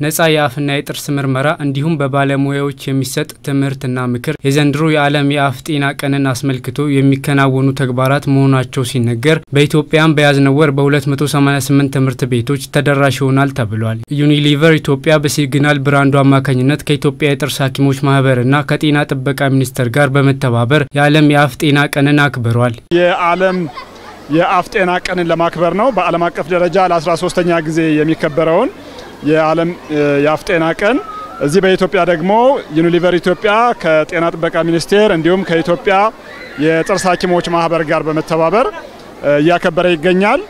ነፃ የአፍና የጥርስ ምርመራ እንዲሁም በባለሙያዎች የሚሰጥ ትምህርትና ምክር የዘንድሮ የዓለም የአፍ ጤና ቀንን አስመልክቶ የሚከናወኑ ተግባራት መሆናቸው ሲነገር በኢትዮጵያም በያዝነው ወር በ288 ትምህርት ቤቶች ተደራሽ ይሆናል ተብሏል። ዩኒሊቨር ኢትዮጵያ በሲግናል ብራንዱ አማካኝነት ከኢትዮጵያ የጥርስ ሐኪሞች ማህበርና ከጤና ጥበቃ ሚኒስቴር ጋር በመተባበር የዓለም የአፍ ጤና ቀንን አክብሯል። የዓለም የአፍ ጤና ቀንን ለማክበር ነው በዓለም አቀፍ ደረጃ ለ13ኛ ጊዜ የሚከበረውን የዓለም የአፍ ጤና ቀን እዚህ በኢትዮጵያ ደግሞ ዩኒሊቨር ኢትዮጵያ ከጤና ጥበቃ ሚኒስቴር እንዲሁም ከኢትዮጵያ የጥርስ ሐኪሞች ማህበር ጋር በመተባበር ያከበረ ይገኛል።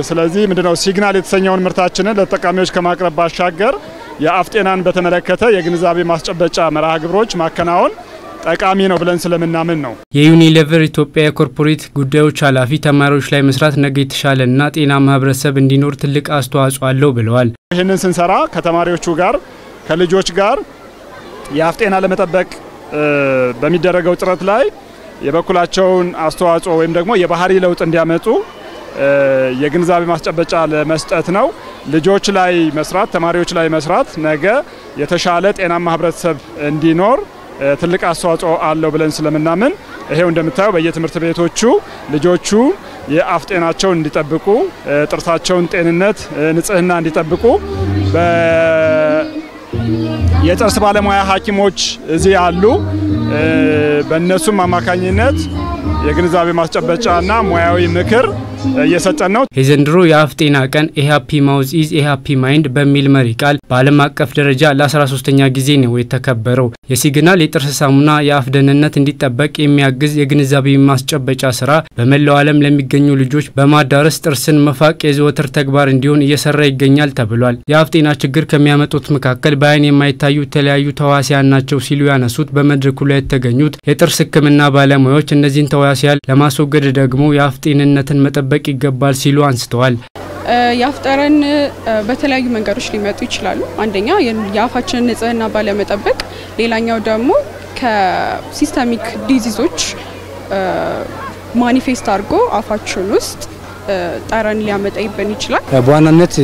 ስለዚህ ምንድነው ሲግናል የተሰኘውን ምርታችንን ለተጠቃሚዎች ከማቅረብ ባሻገር የአፍ ጤናን በተመለከተ የግንዛቤ ማስጨበጫ መርሃ ግብሮች ማከናወን ጠቃሚ ነው ብለን ስለምናምን ነው። የዩኒሊቨር ኢትዮጵያ የኮርፖሬት ጉዳዮች ኃላፊ ተማሪዎች ላይ መስራት ነገ የተሻለና ጤናማ ህብረተሰብ እንዲኖር ትልቅ አስተዋጽኦ አለው ብለዋል። ይህንን ስንሰራ ከተማሪዎቹ ጋር ከልጆች ጋር የአፍ ጤና ለመጠበቅ በሚደረገው ጥረት ላይ የበኩላቸውን አስተዋጽኦ ወይም ደግሞ የባህሪ ለውጥ እንዲያመጡ የግንዛቤ ማስጨበጫ ለመስጠት ነው። ልጆች ላይ መስራት ተማሪዎች ላይ መስራት ነገ የተሻለ ጤናማ ህብረተሰብ እንዲኖር ትልቅ አስተዋጽኦ አለው ብለን ስለምናምን ይሄው እንደምታዩ በየትምህርት ቤቶቹ ልጆቹ የአፍ ጤናቸውን እንዲጠብቁ ጥርሳቸውን ጤንነት ንጽህና እንዲጠብቁ የጥርስ ባለሙያ ሐኪሞች እዚህ አሉ። በእነሱም አማካኝነት የግንዛቤ ማስጨበጫና ሙያዊ ምክር እየሰጠን ነው። የዘንድሮ የአፍ ጤና ቀን ኤሃፒ ማውዝ ኢዝ ኤሃፒ ማይንድ በሚል መሪ ቃል በዓለም አቀፍ ደረጃ ለ13ኛ ጊዜ ነው የተከበረው። የሲግናል የጥርስ ሳሙና የአፍ ደህንነት እንዲጠበቅ የሚያግዝ የግንዛቤ ማስጨበጫ ስራ በመላው ዓለም ለሚገኙ ልጆች በማዳረስ ጥርስን መፋቅ የዘወትር ተግባር እንዲሆን እየሰራ ይገኛል ተብሏል። የአፍ ጤና ችግር ከሚያመጡት መካከል በአይን የማይታዩ የተለያዩ ተዋሲያን ናቸው ሲሉ ያነሱት በመድረኩ ላይ የተገኙት የጥርስ ሕክምና ባለሙያዎች እነዚህን ተዋሲያን ለማስወገድ ደግሞ የአፍ ጤንነትን መጠበቅ ይገባል ሲሉ አንስተዋል። የአፍ ጠረን በተለያዩ መንገዶች ሊመጡ ይችላሉ። አንደኛ የአፋችንን ንጽህና ባለመጠበቅ፣ ሌላኛው ደግሞ ከሲስተሚክ ዲዚዞች ማኒፌስት አድርጎ አፋችን ውስጥ ጠረን ሊያመጣ ይችላል። በዋናነት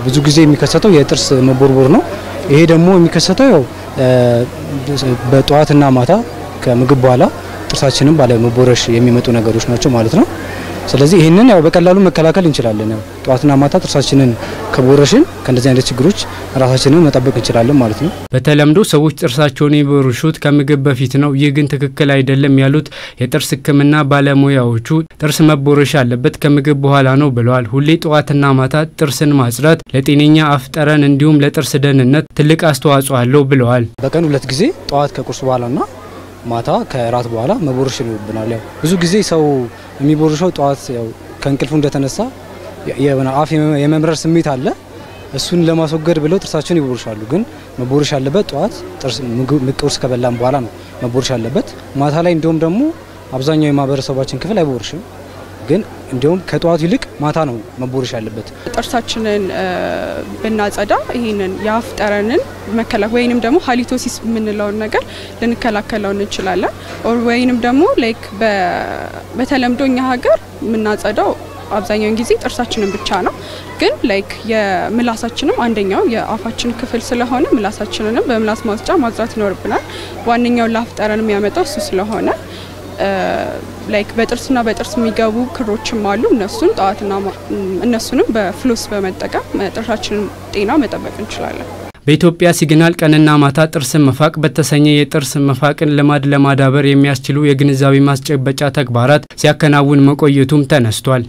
ብዙ ጊዜ የሚከሰተው የጥርስ መቦርቦር ነው። ይሄ ደግሞ የሚከሰተው በጧትና ማታ ከምግብ በኋላ ጥርሳችንን ባለመቦረሽ የሚመጡ ነገሮች ናቸው ማለት ነው። ስለዚህ ይሄንን በቀላሉ መከላከል እንችላለን። ጧትና ማታ ጥርሳችንን ከቦረሽን ከእንደዚህ አይነት ችግሮች ራሳችንን መጠበቅ እንችላለን ማለት ነው። በተለምዶ ሰዎች ጥርሳቸውን የሚቦርሹት ከምግብ በፊት ነው። ይህ ግን ትክክል አይደለም ያሉት የጥርስ ሕክምና ባለሙያዎቹ ጥርስ መቦረሽ ያለበት ከምግብ በኋላ ነው ብለዋል። ሁሌ ጧትና ማታ ጥርስን ማጽዳት ለጤነኛ አፍ ጠረን እንዲሁም ለጥርስ ደህንነት ትልቅ አስተዋጽኦ አለው ብለዋል። በቀን 2 ጊዜ ጧት ከቁርስ በኋላና ማታ ከራት በኋላ መቦረሽ ይኖርብናል። ብዙ ጊዜ ሰው የሚቦርሸው ጧት ከእንቅልፉ እንደተነሳ አፍ የመምረር ስሜት አለ። እሱን ለማስወገድ ብለው ጥርሳቸውን ይቦርሻሉ። ግን መቦረሽ ያለበት ጧት ጥርስ ቁርስ ከበላን በኋላ ነው መቦረሽ ያለበት። ማታ ላይ እንደውም ደግሞ አብዛኛው የማህበረሰባችን ክፍል አይቦርሽም። ግን እንደውም ከጧት ይልቅ ማታ ነው መቦረሽ ያለበት። ጥርሳችንን ብናጸዳ ይሄንን የአፍ ጠረንን መከላከል ወይንም ደግሞ ሃሊቶሲስ የምንለው ነገር ልንከላከለው እንችላለን። ወይንም ደግሞ ላይክ በተለምዶኛ ሀገር የምናጸዳው አብዛኛውን ጊዜ ጥርሳችንን ብቻ ነው። ግን ላይክ የምላሳችንም አንደኛው የአፋችን ክፍል ስለሆነ ምላሳችንንም በምላስ ማጽጃ ማጽዳት ይኖርብናል። ዋንኛው ለአፍ ጠረን የሚያመጣው እሱ ስለሆነ ላይክ በጥርስና በጥርስ የሚገቡ ክሮችም አሉ። እነሱንም በፍሎስ በመጠቀም ጥርሳችንን ጤና መጠበቅ እንችላለን። በኢትዮጵያ ሲግናል ቀንና ማታ ጥርስን መፋቅ በተሰኘ የጥርስ መፋቅን ልማድ ለማዳበር የሚያስችሉ የግንዛቤ ማስጨበጫ ተግባራት ሲያከናውን መቆየቱም ተነስቷል።